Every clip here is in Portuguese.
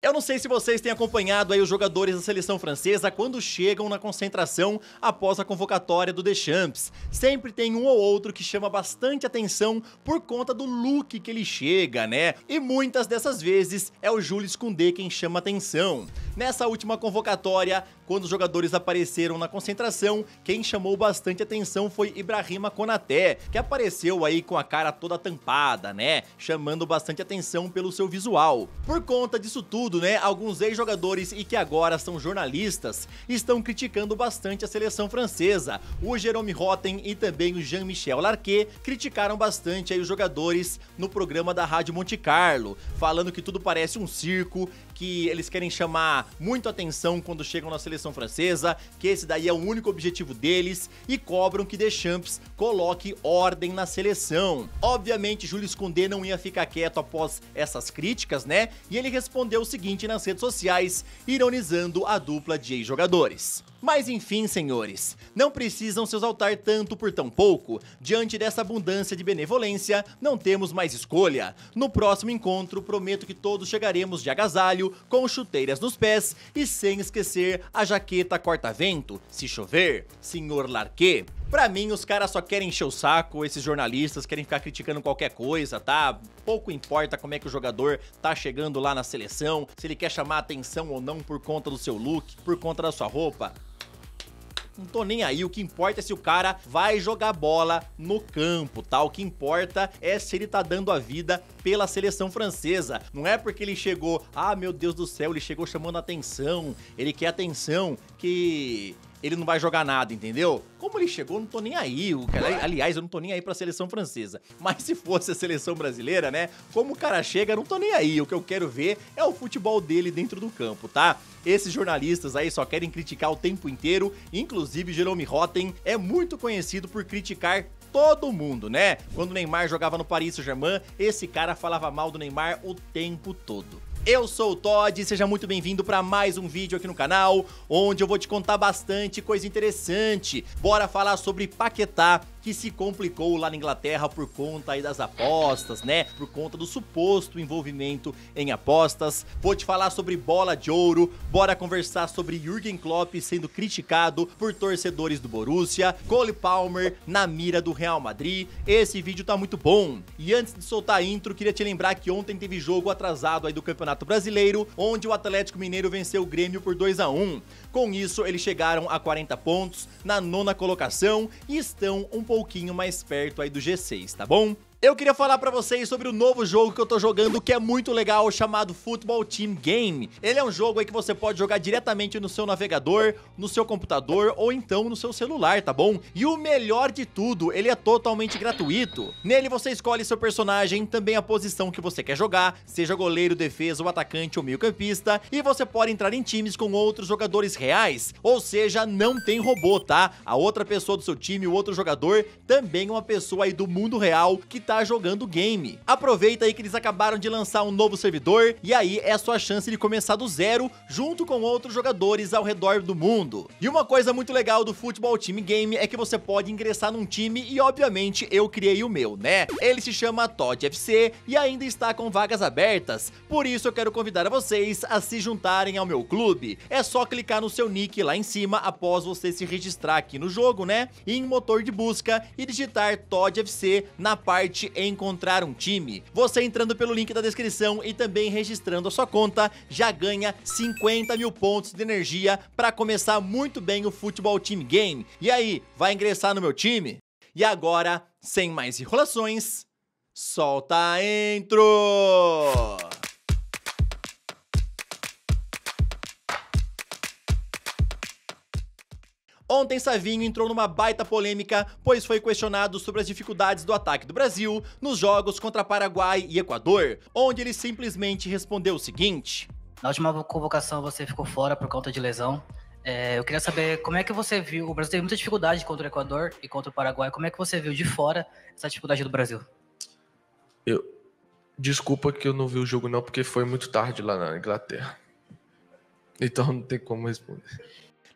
Eu não sei se vocês têm acompanhado aí os jogadores da seleção francesa quando chegam na concentração após a convocatória do Deschamps. Sempre tem um ou outro que chama bastante atenção por conta do look que ele chega, né? E muitas dessas vezes é o Jules Koundé quem chama atenção. Nessa última convocatória, quando os jogadores apareceram na concentração, quem chamou bastante atenção foi Ibrahima Konaté, que apareceu aí com a cara toda tampada, né? Chamando bastante atenção pelo seu visual. Por conta disso tudo, né, alguns ex-jogadores e que agora são jornalistas estão criticando bastante a seleção francesa. O Jérôme Rotten e também o Jean-Michel Larquet criticaram bastante aí os jogadores no programa da Rádio Monte Carlo, falando que tudo parece um circo, que eles querem chamar muito atenção quando chegam na seleção francesa, que esse daí é o único objetivo deles e cobram que Deschamps coloque ordem na seleção. Obviamente, Jules Koundé não ia ficar quieto após essas críticas, né? E ele respondeu o seguinte nas redes sociais, ironizando a dupla de ex-jogadores. Mas enfim, senhores, não precisam se exaltar tanto por tão pouco. Diante dessa abundância de benevolência, não temos mais escolha. No próximo encontro, prometo que todos chegaremos de agasalho, com chuteiras nos pés e sem esquecer a jaqueta corta-vento, se chover, senhor Larquet. Pra mim, os caras só querem encher o saco, esses jornalistas querem ficar criticando qualquer coisa, tá? Pouco importa como é que o jogador tá chegando lá na seleção, se ele quer chamar atenção ou não por conta do seu look, por conta da sua roupa. Não tô nem aí, o que importa é se o cara vai jogar bola no campo, tá? O que importa é se ele tá dando a vida pela seleção francesa. Não é porque ele chegou, ah, meu Deus do céu, ele chegou chamando atenção, ele quer atenção, que ele não vai jogar nada, entendeu? Como ele chegou, não tô nem aí. Aliás, eu não tô nem aí pra seleção francesa. Mas se fosse a seleção brasileira, né? Como o cara chega, eu não tô nem aí. O que eu quero ver é o futebol dele dentro do campo, tá? Esses jornalistas aí só querem criticar o tempo inteiro. Inclusive, Jérôme Rotten é muito conhecido por criticar todo mundo, né? Quando o Neymar jogava no Paris Saint-Germain, esse cara falava mal do Neymar o tempo todo. Eu sou o Todd, seja muito bem-vindo para mais um vídeo aqui no canal, onde eu vou te contar bastante coisa interessante. Bora falar sobre Paquetá, que se complicou lá na Inglaterra por conta aí das apostas, né? Por conta do suposto envolvimento em apostas. Vou te falar sobre bola de ouro, bora conversar sobre Jürgen Klopp sendo criticado por torcedores do Borussia, Cole Palmer na mira do Real Madrid. Esse vídeo tá muito bom. E antes de soltar a intro, queria te lembrar que ontem teve jogo atrasado aí do Campeonato Brasileiro, onde o Atlético Mineiro venceu o Grêmio por 2-1. Com isso, eles chegaram a 40 pontos na 9ª colocação e estão um pouquinho mais perto aí do G6, tá bom? Eu queria falar pra vocês sobre o novo jogo que eu tô jogando, que é muito legal, chamado Football Team Game. Ele é um jogo aí que você pode jogar diretamente no seu navegador, no seu computador ou então no seu celular, tá bom? E o melhor de tudo, ele é totalmente gratuito. Nele você escolhe seu personagem, também a posição que você quer jogar, seja goleiro, defesa ou atacante ou meio-campista, e você pode entrar em times com outros jogadores reais, ou seja, não tem robô, tá? A outra pessoa do seu time, o outro jogador, também é uma pessoa aí do mundo real que tá jogando o game. Aproveita aí que eles acabaram de lançar um novo servidor e aí é a sua chance de começar do zero junto com outros jogadores ao redor do mundo. E uma coisa muito legal do Football Team Game é que você pode ingressar num time e obviamente eu criei o meu, né? Ele se chama Todd FC e ainda está com vagas abertas, por isso eu quero convidar a vocês a se juntarem ao meu clube. É só clicar no seu nick lá em cima após você se registrar aqui no jogo, né? E em motor de busca e digitar Todd FC na parte encontrar um time. Você entrando pelo link da descrição e também registrando a sua conta, já ganha 50 mil pontos de energia para começar muito bem o Football Team Game. E aí, vai ingressar no meu time? E agora, sem mais enrolações, solta a intro! Ontem Savinho entrou numa baita polêmica, pois foi questionado sobre as dificuldades do ataque do Brasil nos jogos contra Paraguai e Equador, onde ele simplesmente respondeu o seguinte: na última convocação você ficou fora por conta de lesão. Eu queria saber como é que você viu, o Brasil teve muita dificuldade contra o Equador e contra o Paraguai, como é que você viu de fora essa dificuldade do Brasil? Desculpa que eu não vi o jogo não, porque foi muito tarde lá na Inglaterra. Então não tem como responder.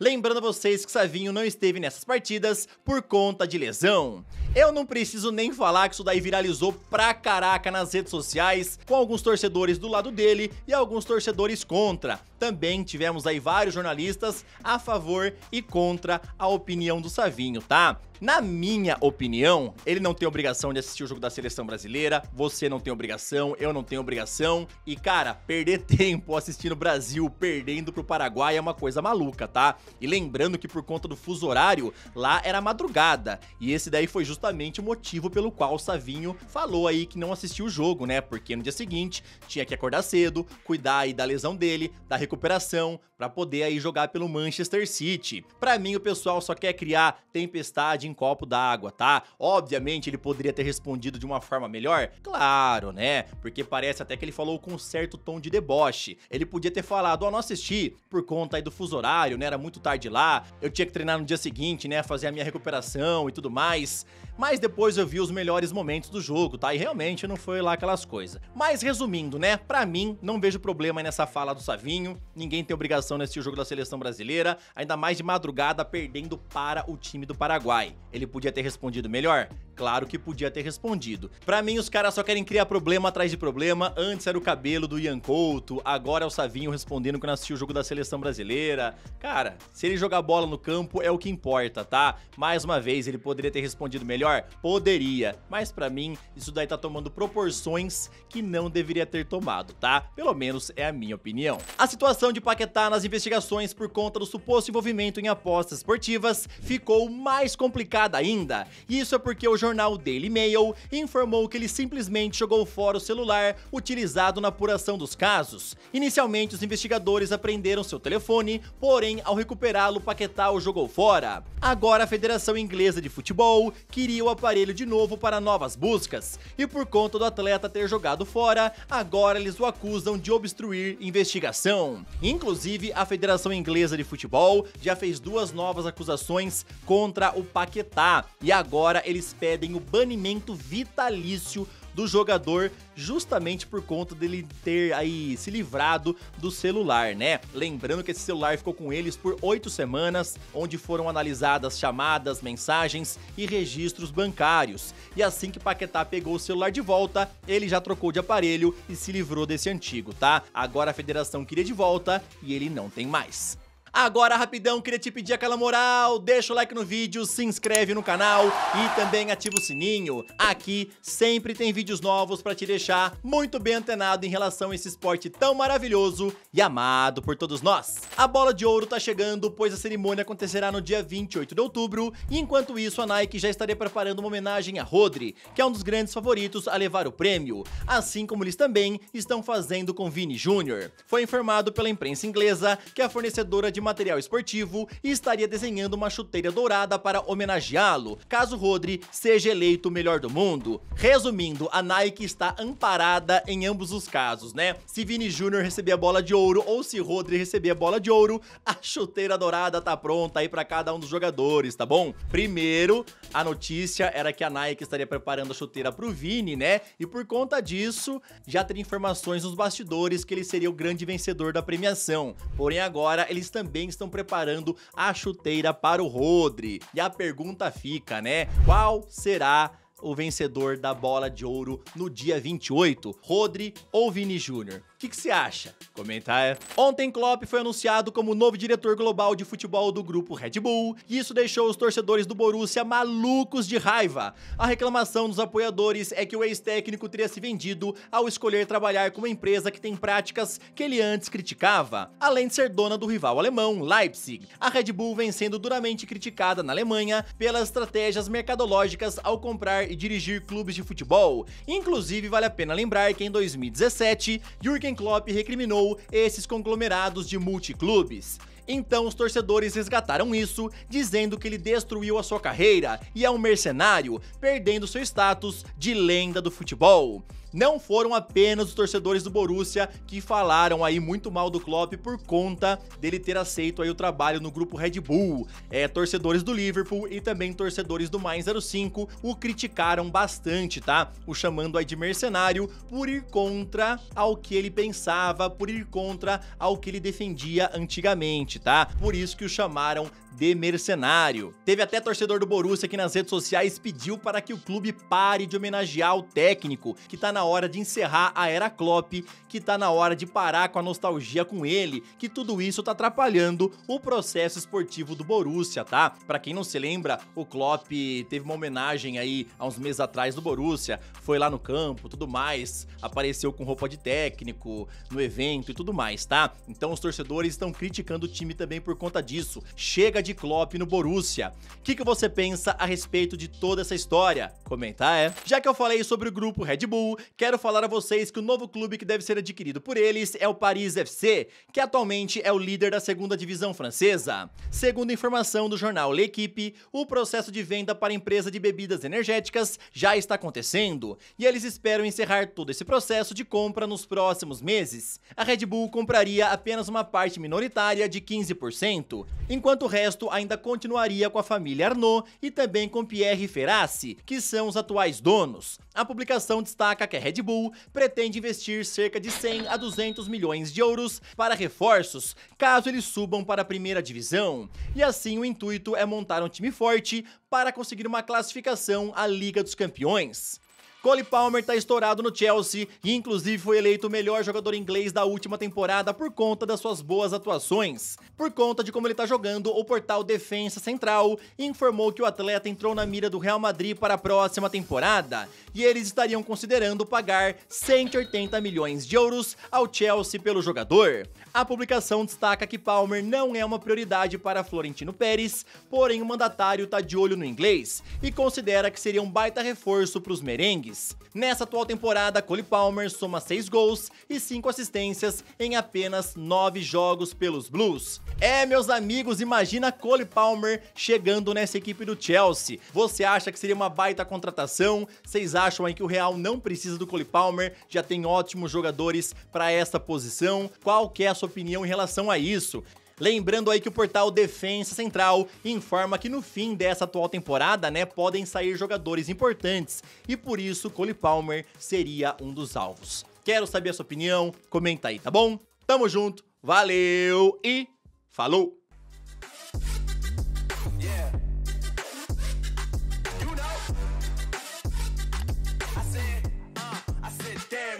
Lembrando a vocês que Savinho não esteve nessas partidas por conta de lesão. Eu não preciso nem falar que isso daí viralizou pra caraca nas redes sociais, com alguns torcedores do lado dele e alguns torcedores contra. Também tivemos aí vários jornalistas a favor e contra a opinião do Savinho, tá? Na minha opinião, ele não tem obrigação de assistir o jogo da seleção brasileira, você não tem obrigação, eu não tenho obrigação. E cara, perder tempo assistindo o Brasil perdendo pro Paraguai é uma coisa maluca, tá? E lembrando que por conta do fuso horário, lá era madrugada. E esse daí foi justamente o motivo pelo qual o Savinho falou aí que não assistiu o jogo, né? Porque no dia seguinte tinha que acordar cedo, cuidar aí da lesão dele, da recuperação, pra poder aí jogar pelo Manchester City. Pra mim, o pessoal só quer criar tempestade em copo d'água, tá? Obviamente, ele poderia ter respondido de uma forma melhor? Claro, né? Porque parece até que ele falou com um certo tom de deboche. Ele podia ter falado, ó, não assisti por conta aí do fuso horário, né? Era muito tarde lá, eu tinha que treinar no dia seguinte, né? Fazer a minha recuperação e tudo mais. Mas depois eu vi os melhores momentos do jogo, tá? E realmente não foi lá aquelas coisas. Mas resumindo, né? Pra mim, não vejo problema nessa fala do Savinho. Ninguém tem obrigação de assistir o jogo da seleção brasileira, ainda mais de madrugada perdendo para o time do Paraguai. Ele podia ter respondido melhor? Claro que podia ter respondido. Pra mim, os caras só querem criar problema atrás de problema. Antes era o cabelo do Ian Couto, agora é o Savinho respondendo que não assistiu o jogo da seleção brasileira. Cara, se ele jogar bola no campo é o que importa, tá? Mais uma vez, ele poderia ter respondido melhor? Poderia. Mas pra mim, isso daí tá tomando proporções que não deveria ter tomado, tá? Pelo menos é a minha opinião. A situação de Paquetá nas investigações por conta do suposto envolvimento em apostas esportivas ficou mais complicada ainda. Isso é porque o jornal Daily Mail informou que ele simplesmente jogou fora o celular utilizado na apuração dos casos. Inicialmente, os investigadores apreenderam seu telefone, porém, ao recuperá-lo, Paquetá o jogou fora. Agora, a Federação Inglesa de Futebol queria o aparelho de novo para novas buscas, e por conta do atleta ter jogado fora, agora eles o acusam de obstruir investigação. Inclusive, a Federação Inglesa de Futebol já fez 2 novas acusações contra o Paquetá, e agora eles pedem o banimento vitalício do jogador justamente por conta dele ter aí se livrado do celular, né? Lembrando que esse celular ficou com eles por 8 semanas, onde foram analisadas chamadas, mensagens e registros bancários. E assim que Paquetá pegou o celular de volta, ele já trocou de aparelho e se livrou desse antigo, tá? Agora a federação queria de volta e ele não tem mais. Agora, rapidão, queria te pedir aquela moral, deixa o like no vídeo, se inscreve no canal e também ativa o sininho. Aqui sempre tem vídeos novos pra te deixar muito bem antenado em relação a esse esporte tão maravilhoso e amado por todos nós. A bola de ouro tá chegando, pois a cerimônia acontecerá no dia 28 de outubro, e enquanto isso a Nike já estaria preparando uma homenagem a Rodri, que é um dos grandes favoritos a levar o prêmio, assim como eles também estão fazendo com Vini Jr. Foi informado pela imprensa inglesa que a fornecedora de material esportivo e estaria desenhando uma chuteira dourada para homenageá-lo, caso Rodri seja eleito o melhor do mundo. Resumindo, a Nike está amparada em ambos os casos, né? Se Vini Jr. receber a bola de ouro ou se Rodri receber a bola de ouro, a chuteira dourada tá pronta aí para cada um dos jogadores, tá bom? Primeiro, a notícia era que a Nike estaria preparando a chuteira pro Vini, né? E por conta disso, já teria informações nos bastidores que ele seria o grande vencedor da premiação. Porém, agora eles também estão preparando a chuteira para o Rodri. E a pergunta fica, né? Qual será o vencedor da bola de ouro no dia 28, Rodri ou Vini Jr.? O que você acha? Comenta aí. Ontem, Klopp foi anunciado como novo diretor global de futebol do grupo Red Bull, e isso deixou os torcedores do Borussia malucos de raiva. A reclamação dos apoiadores é que o ex-técnico teria se vendido ao escolher trabalhar com uma empresa que tem práticas que ele antes criticava, além de ser dona do rival alemão, Leipzig. A Red Bull vem sendo duramente criticada na Alemanha pelas estratégias mercadológicas ao comprar e dirigir clubes de futebol. Inclusive, vale a pena lembrar que em 2017, Jürgen Klopp recriminou esses conglomerados de multiclubes. Então os torcedores resgataram isso, dizendo que ele destruiu a sua carreira e é um mercenário, perdendo seu status de lenda do futebol. Não foram apenas os torcedores do Borussia que falaram aí muito mal do Klopp por conta dele ter aceito aí o trabalho no grupo Red Bull. Torcedores do Liverpool e também torcedores do Mainz 05 o criticaram bastante, tá? O chamando aí de mercenário por ir contra ao que ele pensava, por ir contra ao que ele defendia antigamente, tá? Por isso que o chamaram de mercenário. Teve até torcedor do Borussia que nas redes sociais pediu para que o clube pare de homenagear o técnico, que tá na hora de encerrar a era Klopp, que tá na hora de parar com a nostalgia com ele, que tudo isso tá atrapalhando o processo esportivo do Borussia, tá? Pra quem não se lembra, o Klopp teve uma homenagem aí há uns meses atrás do Borussia, foi lá no campo, tudo mais, apareceu com roupa de técnico no evento e tudo mais, tá? Então os torcedores estão criticando o time também por conta disso. Chega de Klopp no Borussia. O que você pensa a respeito de toda essa história? Comenta, Já que eu falei sobre o grupo Red Bull, quero falar a vocês que o novo clube que deve ser adquirido por eles é o Paris FC, que atualmente é o líder da segunda divisão francesa. Segundo informação do jornal L'Équipe, o processo de venda para a empresa de bebidas energéticas já está acontecendo, e eles esperam encerrar todo esse processo de compra nos próximos meses. A Red Bull compraria apenas uma parte minoritária de 15%, enquanto o resto ainda continuaria com a família Arnault e também com Pierre Ferrassi, que são os atuais donos. A publicação destaca que a Red Bull pretende investir cerca de 100 a 200 milhões de euros para reforços, caso eles subam para a primeira divisão. E assim o intuito é montar um time forte para conseguir uma classificação à Liga dos Campeões. Cole Palmer tá estourado no Chelsea e inclusive foi eleito o melhor jogador inglês da última temporada por conta das suas boas atuações. Por conta de como ele tá jogando, o portal Defensa Central informou que o atleta entrou na mira do Real Madrid para a próxima temporada e eles estariam considerando pagar 180 milhões de euros ao Chelsea pelo jogador. A publicação destaca que Palmer não é uma prioridade para Florentino Pérez, porém o mandatário tá de olho no inglês e considera que seria um baita reforço para os merengues. Nessa atual temporada, Cole Palmer soma 6 gols e 5 assistências em apenas 9 jogos pelos Blues. Meus amigos, imagina Cole Palmer chegando nessa equipe do Chelsea. Você acha que seria uma baita contratação? Vocês acham aí que o Real não precisa do Cole Palmer? Já tem ótimos jogadores para essa posição? Qual que é a sua opinião em relação a isso? Lembrando aí que o portal Defensa Central informa que no fim dessa atual temporada, podem sair jogadores importantes e por isso Cole Palmer seria um dos alvos. Quero saber a sua opinião, comenta aí, tá bom? Tamo junto, valeu e falou!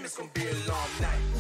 It's gonna be a long night.